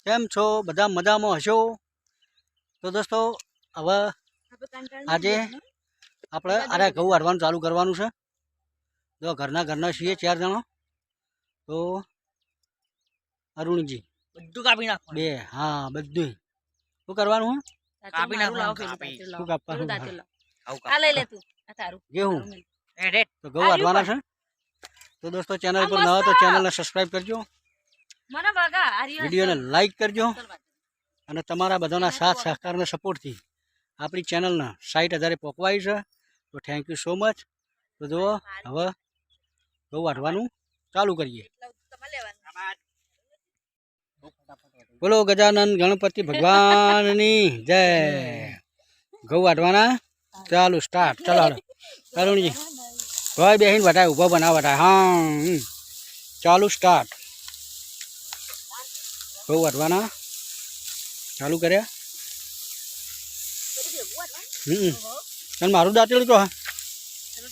કેમ છો બધા મજામાં હશો? તો દોસ્તો હવે આજે આપણે અરે ઘઉં વાળવાનું ચાલુ કરવાનું છે. જો ઘરના છીએ 4 જણા. તો અરુણજી બધું કાપી નાખો બે હા બધું શું કરવાનું? કાપી નાખો શું કાપવાનું? આ લઈ લે તું આ તારું ઘઉં એડેટ તો ઘઉં વાળવાના છે. તો દોસ્તો ચેનલ પર નવા તો ચેનલને સબસ્ક્રાઈબ કરજો, મને બગા આર્યો વિડીયોને લાઈક કરજો અને તમારા બધાના સાથ સહકારને સપોર્ટથી આપણી ચેનલને 60,000 પહોંચવાઈ છે. તો થેન્ક યુ સો મચ. તો જુઓ હવે ઘઉં વાળવાનું ચાલુ કરીએ. બોલો ગજાનન ગણપતિ ભગવાનની જય. ઘઉં વાટવાના ચાલુ સ્ટાર્ટ. ચલો હાલો અરુણજી ભાઈ બેહીને વટાય ઊભો બનાવ વટાય. હા ચાલુ સ્ટાર્ટ. ઘઉં વાટવાના ચાલુ કર્યા. અને મારું દાંતેલું તો હા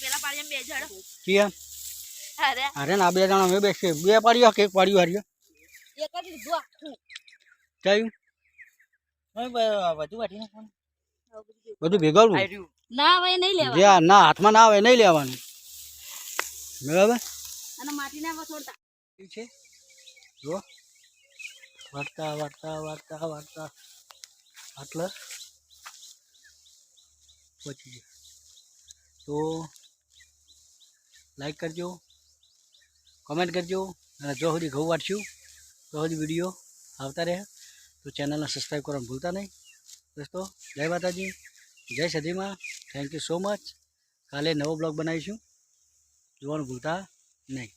પેલા પાડીને બે જણ કિયા અરે અરે ના 2 જણા અમે બેસીએ. 2 પાડ્યો કે 1 પાડ્યું હાર્યો એક જ લીધું આખું ચાયું બધું વાટી નાખવાનું બધું ભેગવવું ના હવે નહીં લેવા જે ના હાથમાં ના આવે નહીં લેવાનું બરાબર. અને માટી ના છોડતા છે જો વાટતા વાટતા વાટતા વાટતા આટલે પહોંચી ગયા. તો લાઈક કરજો, કમેન્ટ કરજો અને જો સુધી ઘઉં વાટશું તો સુધી વિડીયો આવતા રહે. તો ચેનલને સબસ્ક્રાઈબ કરવાનું ભૂલતા નહીં દોસ્તો. જય માતાજી, જય સદીમાં. Thank you so much. કાલે નવો બ્લોગ બનાવીશું, જોવાનું ભૂલતા નહીં.